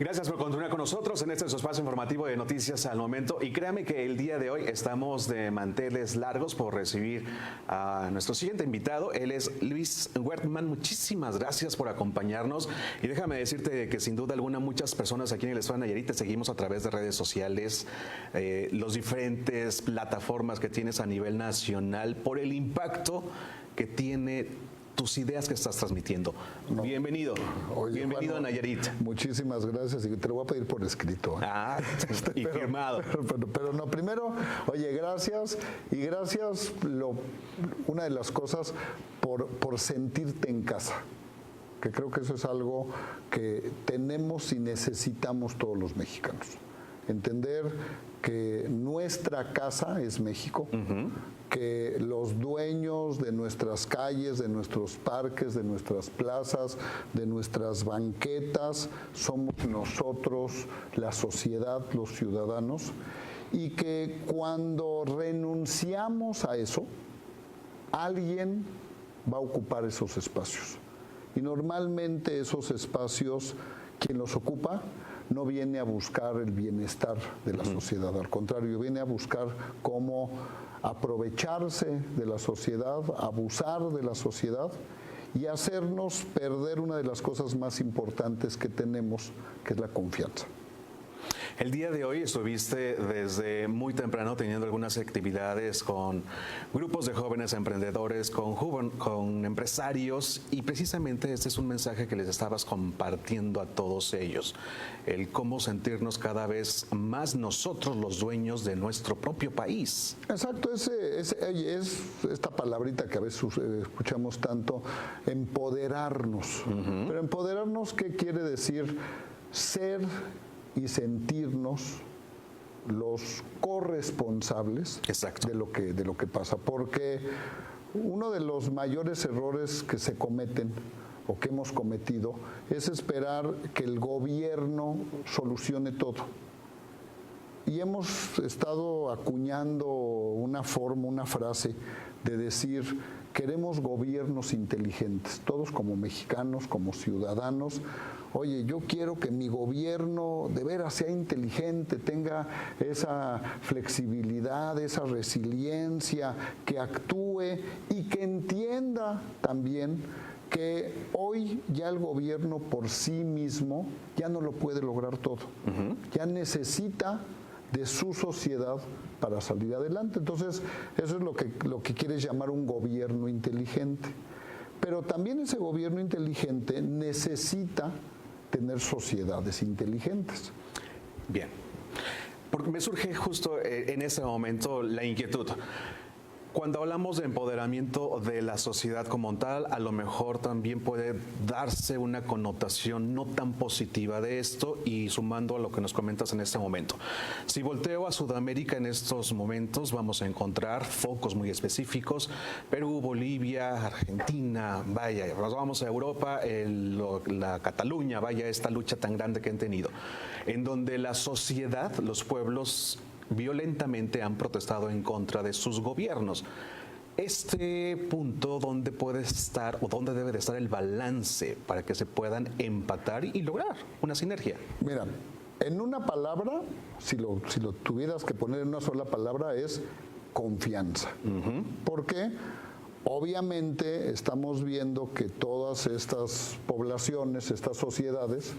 Gracias por continuar con nosotros en este su espacio informativo de Noticias al Momento. Y créame que el día de hoy estamos de manteles largos por recibir a nuestro siguiente invitado. Él es Luis Wertmann. Muchísimas gracias por acompañarnos. Y déjame decirte que sin duda alguna muchas personas aquí en el estado de Nayarit te seguimos a través de redes sociales, los diferentes plataformas que tienes a nivel nacional por el impacto que tiene tus ideas que estás transmitiendo. No. Bienvenido. Oye, bienvenido, Juan, a Nayarit. Muchísimas gracias y te lo voy a pedir por escrito. Y firmado. Pero no, primero, oye, gracias y gracias, una de las cosas por sentirte en casa, que creo que eso es algo que tenemos y necesitamos todos los mexicanos. Entender que nuestra casa es México, que los dueños de nuestras calles, de nuestros parques, de nuestras plazas, de nuestras banquetas, somos nosotros, la sociedad, los ciudadanos, y que cuando renunciamos a eso, alguien va a ocupar esos espacios. Y normalmente esos espacios, quien los ocupa, no viene a buscar el bienestar de la sociedad, al contrario, viene a buscar cómo aprovecharse de la sociedad, abusar de la sociedad y hacernos perder una de las cosas más importantes que tenemos, que es la confianza. El día de hoy estuviste desde muy temprano teniendo algunas actividades con grupos de jóvenes emprendedores, con empresarios, y precisamente este es un mensaje que les estabas compartiendo a todos ellos, el cómo sentirnos cada vez más nosotros los dueños de nuestro propio país. Exacto, es esta palabrita que a veces escuchamos tanto, empoderarnos. Pero empoderarnos, ¿qué quiere decir? Ser y sentirnos los corresponsables de lo que pasa, porque uno de los mayores errores que se cometen o que hemos cometido es esperar que el gobierno solucione todo. Y hemos estado acuñando una forma, una frase de decir: queremos gobiernos inteligentes, todos como mexicanos, como ciudadanos. Oye, yo quiero que mi gobierno de veras sea inteligente, tenga esa flexibilidad, esa resiliencia, que actúe y que entienda también que hoy ya el gobierno por sí mismo ya no lo puede lograr todo. Ya necesita de su sociedad para salir adelante. Entonces, eso es lo que quieres llamar un gobierno inteligente. Pero también ese gobierno inteligente necesita tener sociedades inteligentes. Bien, porque me surge justo en ese momento la inquietud. Cuando hablamos de empoderamiento de la sociedad como tal, a lo mejor también puede darse una connotación no tan positiva de esto, y sumando a lo que nos comentas en este momento. Si volteo a Sudamérica en estos momentos, vamos a encontrar focos muy específicos: Perú, Bolivia, Argentina, vaya, nos vamos a Europa, la Cataluña, vaya, esta lucha tan grande que han tenido, en donde la sociedad, los pueblos, violentamente han protestado en contra de sus gobiernos. Este punto, ¿dónde puede estar o dónde debe de estar el balance para que se puedan empatar y lograr una sinergia? Mira, en una palabra, si lo tuvieras que poner en una sola palabra, es confianza. Porque obviamente estamos viendo que todas estas poblaciones, estas sociedades,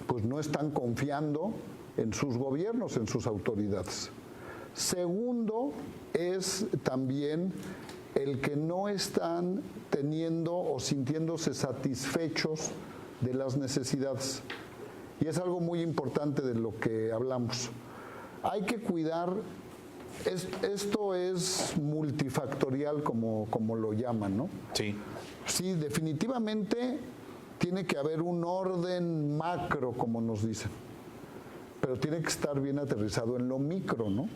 pues no están confiando en sus gobiernos, en sus autoridades. Segundo, es también el que no están teniendo o sintiéndose satisfechos de las necesidades. Y es algo muy importante de lo que hablamos. Hay que cuidar, esto es multifactorial como lo llaman, ¿no? Sí. Sí, definitivamente tiene que haber un orden macro, como nos dicen, pero tiene que estar bien aterrizado en lo micro, ¿no?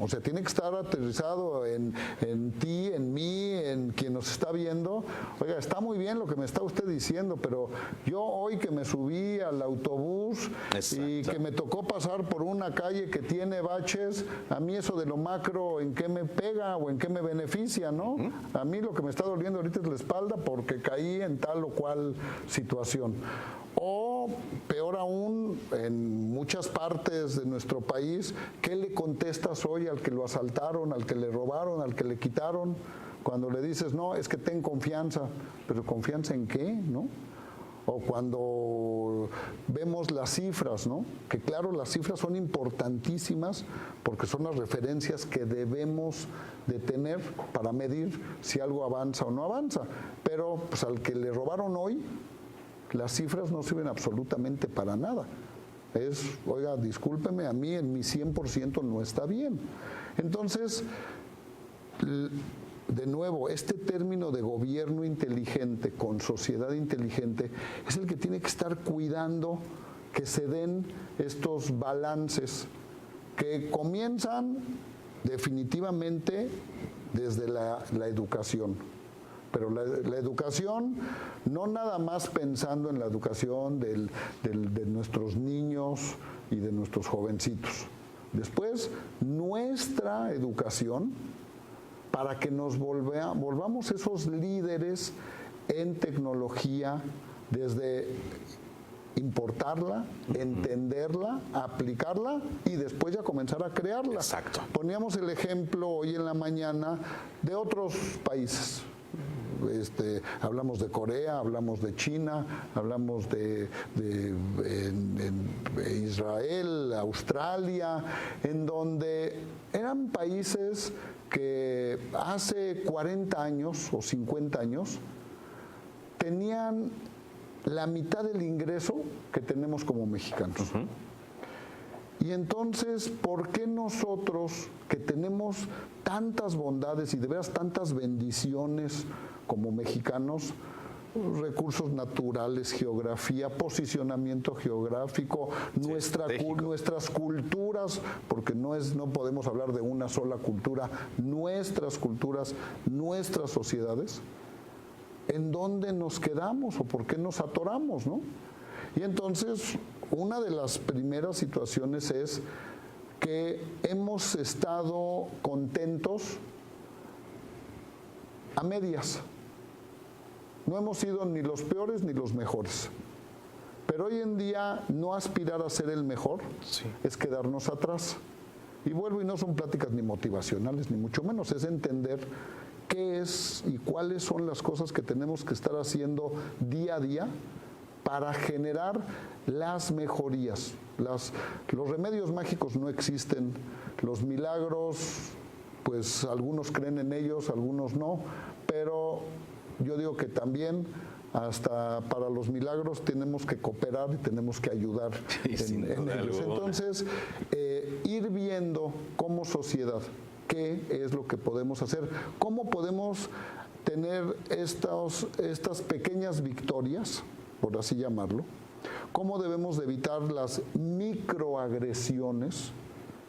O sea, tiene que estar aterrizado en ti, en mí, en quien nos está viendo. Oiga, está muy bien lo que me está usted diciendo, pero yo hoy que me subí al autobús y que me tocó pasar por una calle que tiene baches, a mí eso de lo macro, ¿en qué me pega o en qué me beneficia, no? A mí lo que me está doliendo ahorita es la espalda porque caí en tal o cual situación. O peor aún, en muchas partes de nuestro país, ¿qué le contestas hoy al que lo asaltaron, al que le robaron, al que le quitaron? Cuando le dices, no, es que ten confianza, pero ¿confianza en qué? ¿No? O cuando vemos las cifras, ¿no? Que claro, las cifras son importantísimas porque son las referencias que debemos de tener para medir si algo avanza o no avanza. Pero pues, al que le robaron hoy, las cifras no sirven absolutamente para nada. Oiga, discúlpeme, a mí en mi 100% no está bien. Entonces, de nuevo, este término de gobierno inteligente con sociedad inteligente es el que tiene que estar cuidando que se den estos balances que comienzan definitivamente desde la educación. Pero la educación, no nada más pensando en la educación de nuestros niños y de nuestros jovencitos. Después, nuestra educación, para que nos volvamos esos líderes en tecnología, desde importarla, entenderla, aplicarla y después ya comenzar a crearla. Exacto. Poníamos el ejemplo hoy en la mañana de otros países. Hablamos de Corea, hablamos de China, hablamos de Israel, Australia, en donde eran países que hace 40 años o 50 años tenían la mitad del ingreso que tenemos como mexicanos. Y entonces, ¿por qué nosotros, que tenemos tantas bondades y de veras tantas bendiciones como mexicanos, recursos naturales, geografía, posicionamiento geográfico, nuestras culturas, porque no podemos hablar de una sola cultura, nuestras culturas, nuestras sociedades, ¿en dónde nos quedamos o por qué nos atoramos, no? Y entonces, una de las primeras situaciones es que hemos estado contentos a medias. No hemos sido ni los peores ni los mejores. Pero hoy en día no aspirar a ser el mejor es quedarnos atrás. Y vuelvo, y no son pláticas ni motivacionales, ni mucho menos, es entender qué es y cuáles son las cosas que tenemos que estar haciendo día a día para generar las mejorías. Los remedios mágicos no existen, los milagros, pues algunos creen en ellos, algunos no, pero yo digo que también hasta para los milagros tenemos que cooperar y tenemos que ayudar en ellos. Entonces, ir viendo como sociedad qué es lo que podemos hacer, cómo podemos tener estas pequeñas victorias, por así llamarlo, cómo debemos de evitar las microagresiones,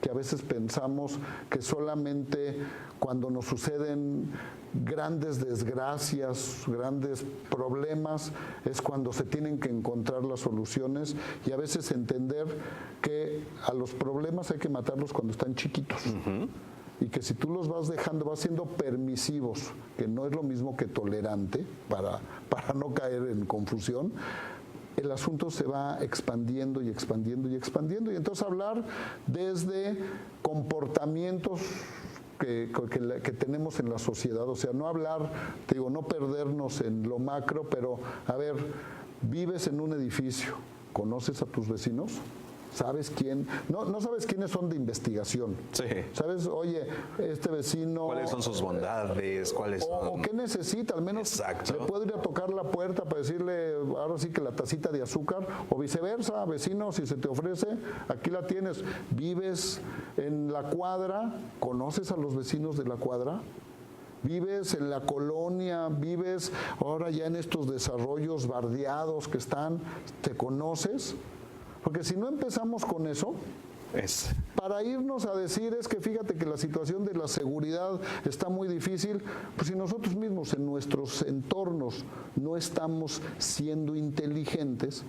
que a veces pensamos que solamente cuando nos suceden grandes desgracias, grandes problemas, es cuando se tienen que encontrar las soluciones, y a veces entender que a los problemas hay que matarlos cuando están chiquitos. Y que si tú los vas dejando, vas siendo permisivos, que no es lo mismo que tolerante, para no caer en confusión, el asunto se va expandiendo y expandiendo y expandiendo. Y entonces hablar desde comportamientos que tenemos en la sociedad, o sea, no hablar, te digo, no perdernos en lo macro, pero a ver, vives en un edificio, ¿conoces a tus vecinos? ¿Sabes quién? No sabes quiénes son de investigación. Sí. ¿Sabes? Oye, este vecino... ¿Cuáles son sus bondades? ¿Cuáles son? O qué necesita, al menos Exacto. le puedo ir a tocar la puerta para decirle, ahora sí que la tacita de azúcar, o viceversa, vecino, si se te ofrece, aquí la tienes. ¿Vives en la cuadra? ¿Conoces a los vecinos de la cuadra? ¿Vives en la colonia? ¿Vives ahora ya en estos desarrollos bardeados que están? ¿Te conoces? Porque si no empezamos con eso, para irnos a decir es que fíjate que la situación de la seguridad está muy difícil, pues si nosotros mismos en nuestros entornos no estamos siendo inteligentes,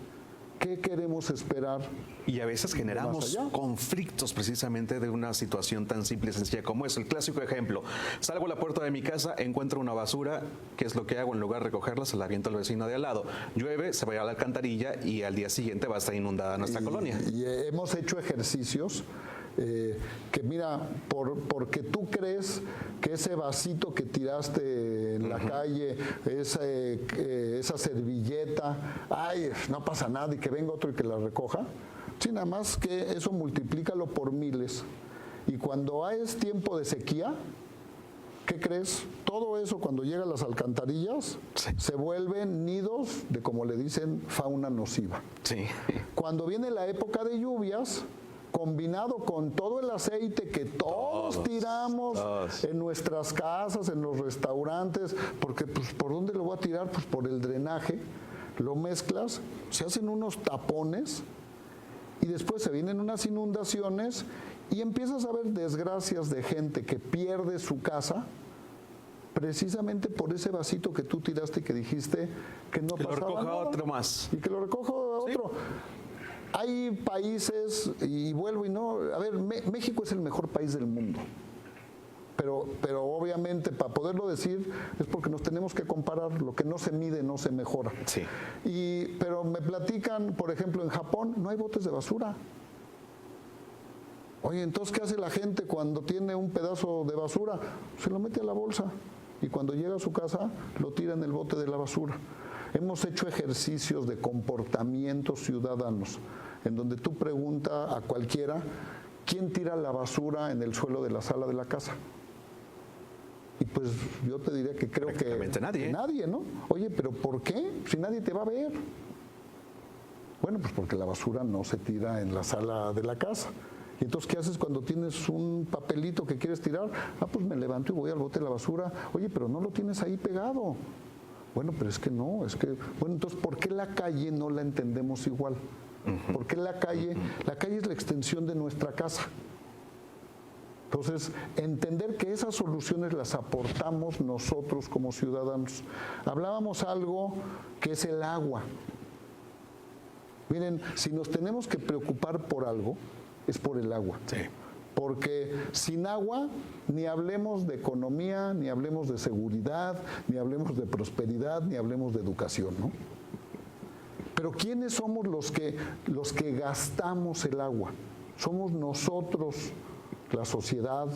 ¿qué queremos esperar? Y a veces generamos Más allá. conflictos precisamente de una situación tan simple y sencilla como es. El clásico ejemplo, salgo a la puerta de mi casa, encuentro una basura, ¿qué es lo que hago? En lugar de recogerla, se la aviento al vecino de al lado. Llueve, se va a la alcantarilla y al día siguiente va a estar inundada nuestra colonia. Y hemos hecho ejercicios que mira, porque tú crees que ese vasito que tiraste en la calle, esa servilleta, ay, no pasa nada y que venga otro y que la recoja. Sí, nada más que eso multiplícalo por miles. Y cuando es tiempo de sequía, ¿qué crees? Todo eso cuando llega a las alcantarillas se vuelven nidos de, como le dicen, fauna nociva. Sí. Cuando viene la época de lluvias, combinado con todo el aceite que todos tiramos en nuestras casas, en los restaurantes, porque pues, ¿por dónde lo voy a tirar? Pues por el drenaje, lo mezclas, se hacen unos tapones y después se vienen unas inundaciones y empiezas a ver desgracias de gente que pierde su casa precisamente por ese vasito que tú tiraste y que dijiste que no pasaba nada. Que lo recoja otro más. Y que lo recoja otro. Hay países, y vuelvo y no, a ver, México es el mejor país del mundo, pero obviamente para poderlo decir es porque nos tenemos que comparar, lo que no se mide no se mejora. Sí. Pero me platican, por ejemplo, en Japón no hay botes de basura. Oye, entonces, ¿qué hace la gente cuando tiene un pedazo de basura? Se lo mete a la bolsa y cuando llega a su casa lo tira en el bote de la basura. Hemos hecho ejercicios de comportamientos ciudadanos, en donde tú preguntas a cualquiera, ¿quién tira la basura en el suelo de la sala de la casa? Y pues yo te diría que creo que nadie. Nadie, ¿no? Oye, ¿pero por qué? Si nadie te va a ver. Bueno, pues porque la basura no se tira en la sala de la casa. Y entonces, ¿qué haces cuando tienes un papelito que quieres tirar? Ah, pues me levanto y voy al bote de la basura. Oye, pero no lo tienes ahí pegado. Bueno, pero es que no, bueno, entonces, ¿por qué la calle no la entendemos igual? ¿Por qué la calle es la extensión de nuestra casa? Entonces, entender que esas soluciones las aportamos nosotros como ciudadanos. Hablábamos algo que es el agua. Miren, si nos tenemos que preocupar por algo, es por el agua. Sí. Porque sin agua ni hablemos de economía, ni hablemos de seguridad, ni hablemos de prosperidad, ni hablemos de educación, ¿no? Pero ¿quiénes somos los que gastamos el agua? Somos nosotros, la sociedad.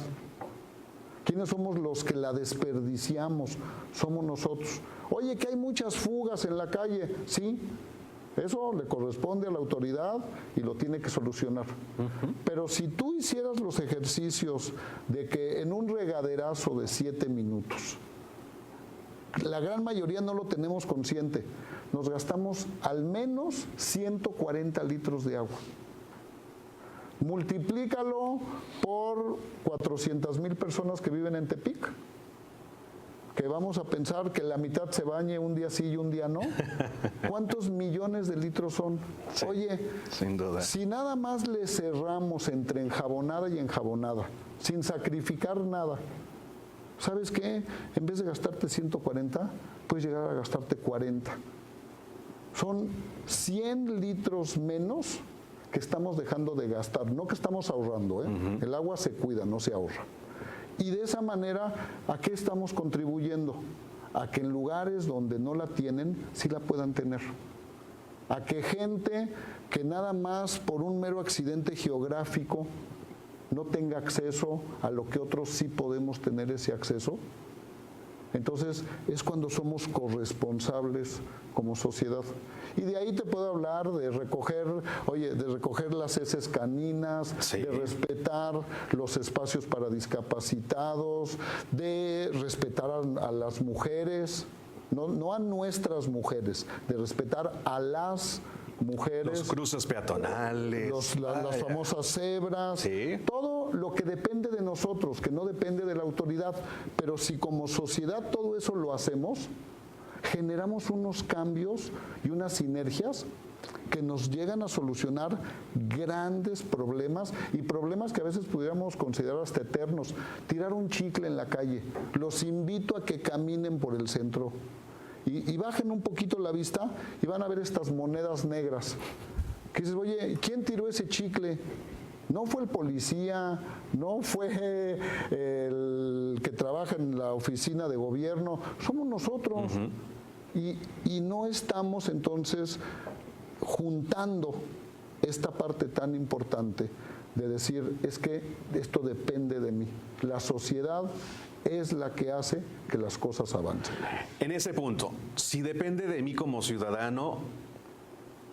¿Quiénes somos los que la desperdiciamos? Somos nosotros. Oye, que hay muchas fugas en la calle, sí. Eso le corresponde a la autoridad y lo tiene que solucionar. Pero si tú hicieras los ejercicios de que en un regaderazo de 7 minutos, la gran mayoría no lo tenemos consciente, nos gastamos al menos 140 litros de agua. Multiplícalo por 400,000 personas que viven en Tepic, que vamos a pensar que la mitad se bañe un día sí y un día no. ¿Cuántos millones de litros son? Sí, oye, sin duda. Si nada más le cerramos entre enjabonada y enjabonada, sin sacrificar nada, ¿sabes qué? En vez de gastarte 140, puedes llegar a gastarte 40. Son 100 litros menos que estamos dejando de gastar, no que estamos ahorrando, ¿eh? El agua se cuida, no se ahorra. Y de esa manera, ¿a qué estamos contribuyendo? A que en lugares donde no la tienen, sí la puedan tener. A que gente que nada más por un mero accidente geográfico no tenga acceso a lo que otros sí podemos tener ese acceso. Entonces, es cuando somos corresponsables como sociedad. Y de ahí te puedo hablar de recoger las heces caninas, sí, de respetar los espacios para discapacitados, de respetar a las mujeres, no a nuestras mujeres, de respetar a las mujeres. Los cruces peatonales. Las famosas cebras. Sí. Todo lo que depende de nosotros, que no depende de la autoridad. Pero si como sociedad todo eso lo hacemos, generamos unos cambios y unas sinergias que nos llegan a solucionar grandes problemas y problemas que a veces pudiéramos considerar hasta eternos. Tirar un chicle en la calle. Los invito a que caminen por el centro y bajen un poquito la vista y van a ver estas monedas negras. Que dices, oye, ¿quién tiró ese chicle? No fue el policía, no fue el que trabaja en la oficina de gobierno, somos nosotros. Y no estamos entonces juntando esta parte tan importante de decir, es que esto depende de mí. La sociedad es la que hace que las cosas avancen. En ese punto, si depende de mí como ciudadano,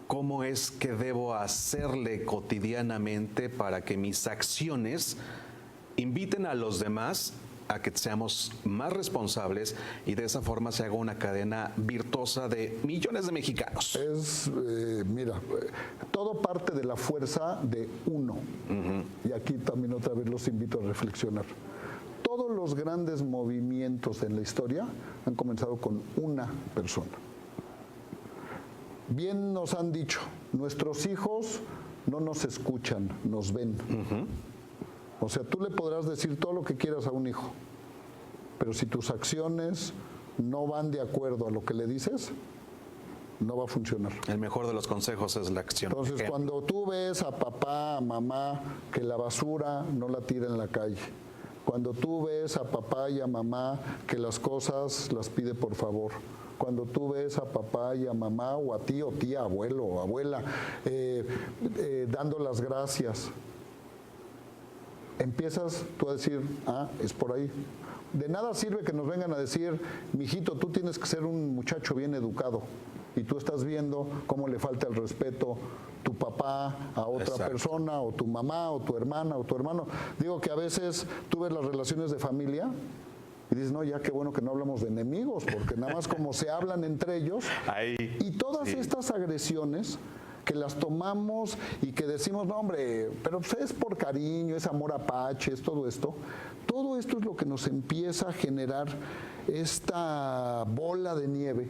¿cómo es que debo hacerle cotidianamente para que mis acciones inviten a los demás a que seamos más responsables y de esa forma se haga una cadena virtuosa de millones de mexicanos? Mira, todo parte de la fuerza de uno. Y aquí también otra vez los invito a reflexionar. Todos los grandes movimientos en la historia han comenzado con una persona. Bien nos han dicho, nuestros hijos no nos escuchan, nos ven. O sea, tú le podrás decir todo lo que quieras a un hijo, pero si tus acciones no van de acuerdo a lo que le dices, no va a funcionar. El mejor de los consejos es la acción. Entonces, cuando tú ves a papá, a mamá, que la basura no la tira en la calle, cuando tú ves a papá y a mamá que las cosas las pide por favor, cuando tú ves a papá y a mamá o a tío, tía, abuelo o abuela dando las gracias, empiezas tú a decir, es por ahí. De nada sirve que nos vengan a decir, mijito, tú tienes que ser un muchacho bien educado, y tú estás viendo cómo le falta el respeto tu papá a otra persona, o tu mamá, o tu hermana, o tu hermano. Digo que a veces tú ves las relaciones de familia y dices, no, ya qué bueno que no hablamos de enemigos, porque nada más como se hablan entre ellos. Y todas estas agresiones que las tomamos y que decimos, no hombre, pero pues es por cariño, es amor apache, es todo esto es lo que nos empieza a generar esta bola de nieve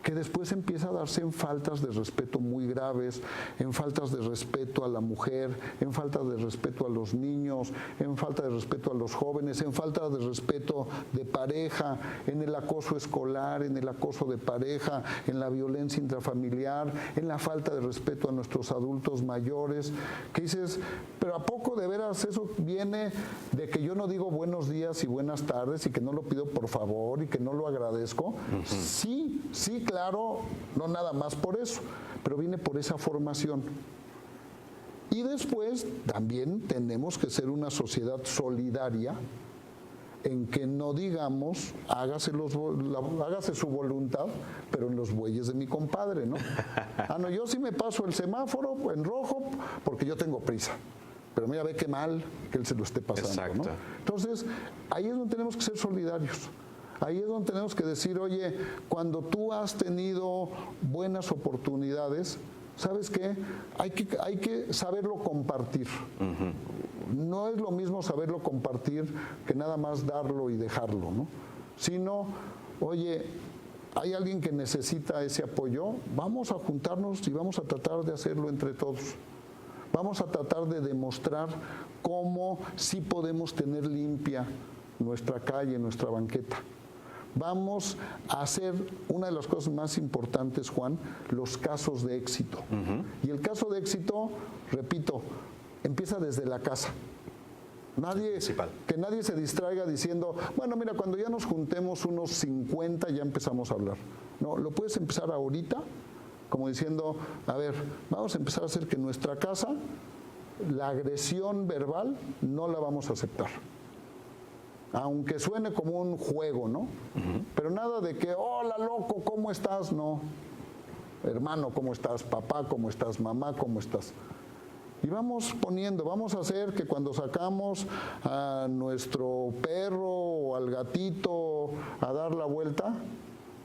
que después empieza a darse en faltas de respeto muy graves, en faltas de respeto a la mujer, en falta de respeto a los niños, en falta de respeto a los jóvenes, en falta de respeto de pareja, en el acoso escolar, en el acoso de pareja, en la violencia intrafamiliar, en la falta de respeto a nuestros adultos mayores, que dices, pero ¿a poco de veras eso viene de que yo no digo buenos días y buenas tardes y que no lo pido por favor y que no lo agradezco? Sí, claro, no nada más por eso, pero viene por esa formación. Y después también tenemos que ser una sociedad solidaria en que no digamos, hágase su voluntad, pero en los bueyes de mi compadre, ¿no? No, yo sí me paso el semáforo en rojo porque yo tengo prisa. Pero mira, ve qué mal que él se lo esté pasando, ¿no? Entonces, ahí es donde tenemos que ser solidarios. Ahí es donde tenemos que decir, oye, cuando tú has tenido buenas oportunidades, ¿sabes qué? Hay que saberlo compartir. No es lo mismo saberlo compartir que nada más darlo y dejarlo, ¿no? Sino, oye, hay alguien que necesita ese apoyo, vamos a juntarnos y vamos a tratar de hacerlo entre todos. Vamos a tratar de demostrar cómo sí podemos tener limpia nuestra calle, nuestra banqueta. Vamos a hacer una de las cosas más importantes, Juan, los casos de éxito. Y el caso de éxito, repito, empieza desde la casa. Que nadie se distraiga diciendo, bueno, mira, cuando ya nos juntemos unos 50 ya empezamos a hablar. No, lo puedes empezar ahorita, como diciendo, a ver, vamos a empezar a hacer que en nuestra casa la agresión verbal no la vamos a aceptar. Aunque suene como un juego, ¿no? Pero nada de que, hola loco, ¿cómo estás? No. Hermano, ¿cómo estás? Papá, ¿cómo estás? Mamá, ¿cómo estás? Y vamos poniendo, vamos a hacer que cuando sacamos a nuestro perro o al gatito a dar la vuelta,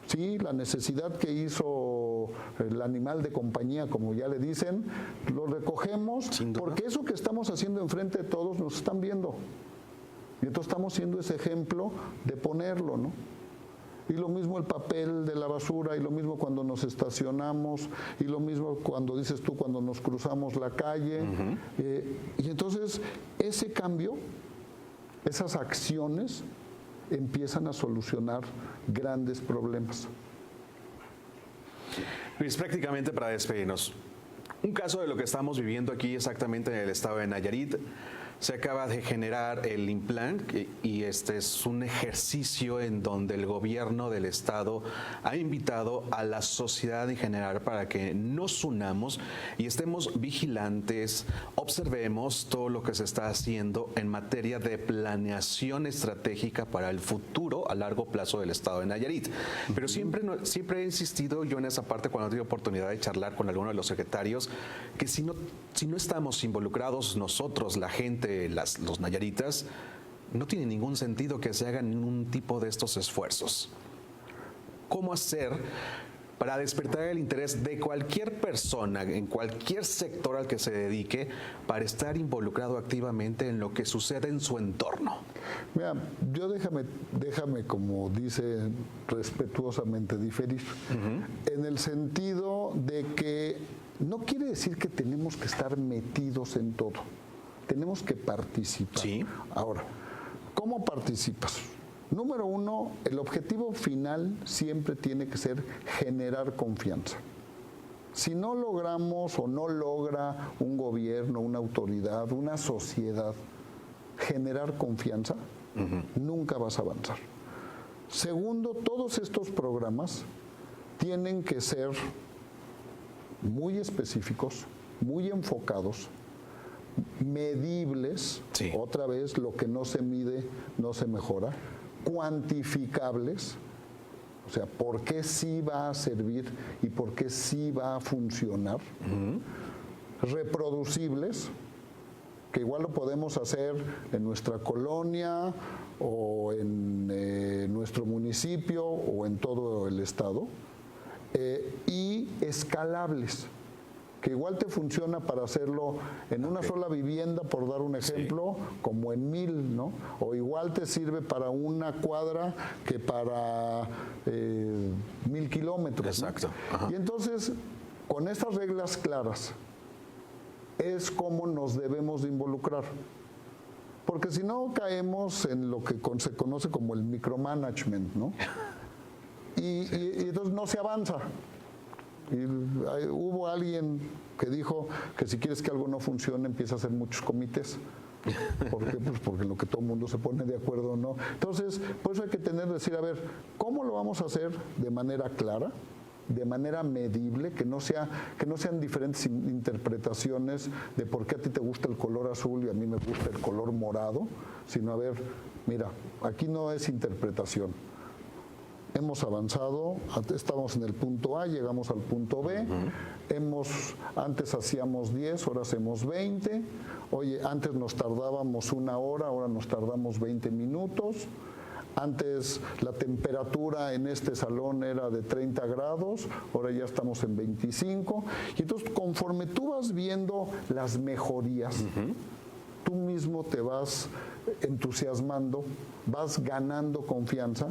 sí, la necesidad que hizo el animal de compañía, como ya le dicen, lo recogemos, porque eso que estamos haciendo enfrente de todos nos están viendo. Y entonces estamos siendo ese ejemplo de ponerlo, ¿no? Y lo mismo el papel de la basura, y lo mismo cuando nos estacionamos, y lo mismo cuando dices tú, cuando nos cruzamos la calle. Y entonces ese cambio, esas acciones, empiezan a solucionar grandes problemas. Luis, prácticamente para despedirnos, Un caso de lo que estamos viviendo aquí exactamente en el estado de Nayarit. Se acaba de generar el Implan y este es un ejercicio en donde el gobierno del estado ha invitado a la sociedad en general para que nos unamos y estemos vigilantes, observemos todo lo que se está haciendo en materia de planeación estratégica para el futuro a largo plazo del estado de Nayarit. Pero siempre he insistido yo en esa parte cuando tuve oportunidad de charlar con alguno de los secretarios, que si no estamos involucrados nosotros, la gente, los nayaritas, no tiene ningún sentido que se hagan ningún tipo de estos esfuerzos. ¿Cómo hacer para despertar el interés de cualquier persona, en cualquier sector al que se dedique, para estar involucrado activamente en lo que sucede en su entorno? Mira, yo déjame, como dice respetuosamente, diferir, en el sentido de que no quiere decir que tenemos que estar metidos en todo. Tenemos que participar. Sí. Ahora, ¿cómo participas? Número uno, el objetivo final siempre tiene que ser generar confianza. Si no logramos o no logra un gobierno, una autoridad, una sociedad generar confianza, nunca vas a avanzar. Segundo, todos estos programas tienen que ser muy específicos, muy enfocados, medibles, sí. Otra vez, lo que no se mide no se mejora, cuantificables, o sea, por qué sí va a servir y por qué sí va a funcionar, reproducibles, que igual lo podemos hacer en nuestra colonia o en nuestro municipio o en todo el estado, y escalables, que igual te funciona para hacerlo en una sola vivienda, por dar un ejemplo, sí, como en 1000, ¿no? O igual te sirve para una cuadra que para 1000 kilómetros. Exacto. ¿No? Y entonces, con estas reglas claras, es como nos debemos de involucrar. Porque si no, caemos en lo que se conoce como el micromanagement, ¿no? Y entonces no se avanza. Y hubo alguien que dijo que si quieres que algo no funcione, empieza a hacer muchos comités. ¿Por qué? Pues porque en lo que todo el mundo se pone de acuerdo, ¿no? Entonces, por eso hay que decir, a ver, ¿cómo lo vamos a hacer de manera clara, de manera medible, que no sean diferentes interpretaciones de por qué a ti te gusta el color azul y a mí me gusta el color morado, sino a ver, mira, aquí no es interpretación. Hemos avanzado, estamos en el punto A, llegamos al punto B, antes hacíamos 10, ahora hacemos 20, oye, antes nos tardábamos 1 hora, ahora nos tardamos 20 minutos, antes la temperatura en este salón era de 30 grados, ahora ya estamos en 25, y entonces conforme tú vas viendo las mejorías, tú mismo te vas entusiasmando, vas ganando confianza,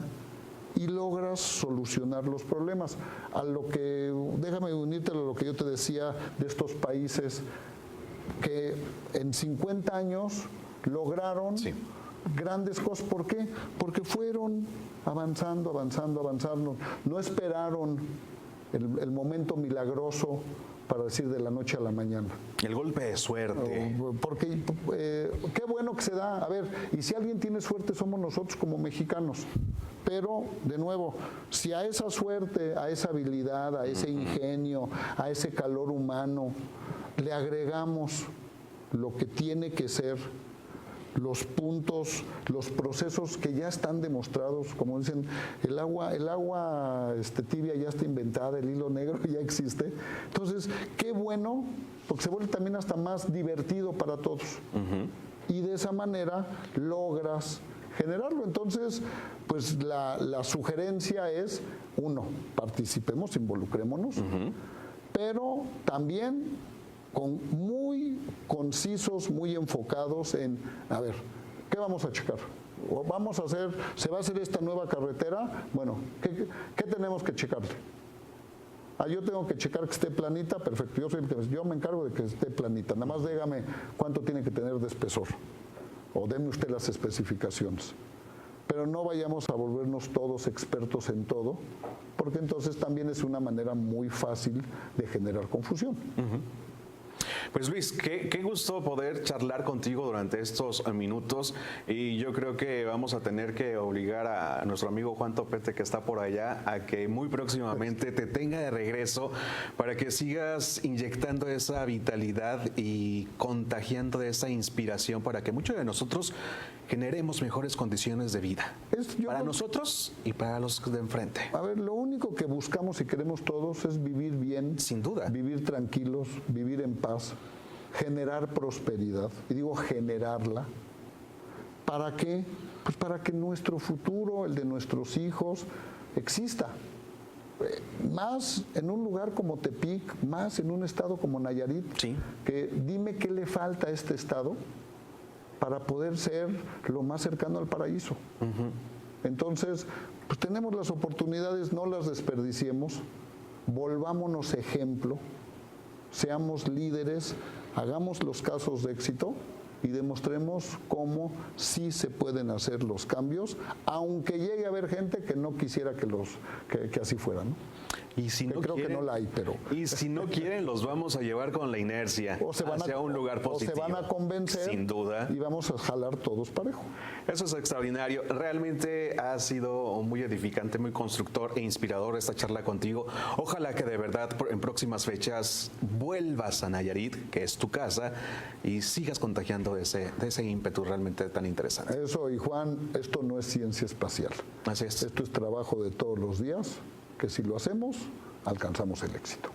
y logras solucionar los problemas. Déjame unirte a lo que yo te decía de estos países que en 50 años lograron grandes cosas. ¿Por qué? Porque fueron avanzando. No esperaron el momento milagroso para decir de la noche a la mañana. El golpe de suerte. Porque qué bueno que se da. A ver, y si alguien tiene suerte somos nosotros como mexicanos. Pero, de nuevo, si a esa suerte, a esa habilidad, a ese ingenio, a ese calor humano, le agregamos lo que tiene que ser los puntos, los procesos que ya están demostrados, como dicen, el agua tibia ya está inventada, el hilo negro ya existe. Entonces, qué bueno, porque se vuelve también hasta más divertido para todos. Y de esa manera logras generarlo. Entonces, pues la sugerencia es, 1, participemos, involucrémonos, pero también muy concisos, muy enfocados en, a ver, ¿qué vamos a checar? ¿Se va a hacer esta nueva carretera? Bueno, ¿qué tenemos que checarle? Yo tengo que checar que esté planita, perfecto, yo me encargo de que esté planita, nada más dígame cuánto tiene que tener de espesor, o deme usted las especificaciones. Pero no vayamos a volvernos todos expertos en todo, porque entonces también es una manera muy fácil de generar confusión. Pues Luis, qué gusto poder charlar contigo durante estos minutos y yo creo que vamos a tener que obligar a nuestro amigo Juan Topete, que está por allá, a que muy próximamente te tenga de regreso para que sigas inyectando esa vitalidad y contagiando esa inspiración para que muchos de nosotros generemos mejores condiciones de vida para nosotros y para los de enfrente. A ver, lo único que buscamos y queremos todos es vivir bien, Sin duda. vivir tranquilos, vivir en paz, generar prosperidad, y digo generarla. ¿Para qué? Pues para que nuestro futuro, el de nuestros hijos, exista. Más en un lugar como Tepic, más en un estado como Nayarit, Sí. que dime qué le falta a este estado para poder ser lo más cercano al paraíso. Entonces, pues tenemos las oportunidades, no las desperdiciemos, volvámonos ejemplo, seamos líderes, hagamos los casos de éxito y demostremos cómo sí se pueden hacer los cambios, aunque llegue a haber gente que no quisiera que así fuera, ¿no? Y si no Creo que quieren, no la hay, pero... Y si no quieren, los vamos a llevar con la inercia hacia un lugar positivo. O se van a convencer. Sin duda. Y vamos a jalar todos parejo. Eso es extraordinario. Realmente ha sido muy edificante, muy constructor e inspirador esta charla contigo. Ojalá que de verdad en próximas fechas vuelvas a Nayarit, que es tu casa, y sigas contagiando de ese ímpetu realmente tan interesante. Eso, y Juan, esto no es ciencia espacial. Así es. Esto es trabajo de todos los días, que si lo hacemos, alcanzamos el éxito.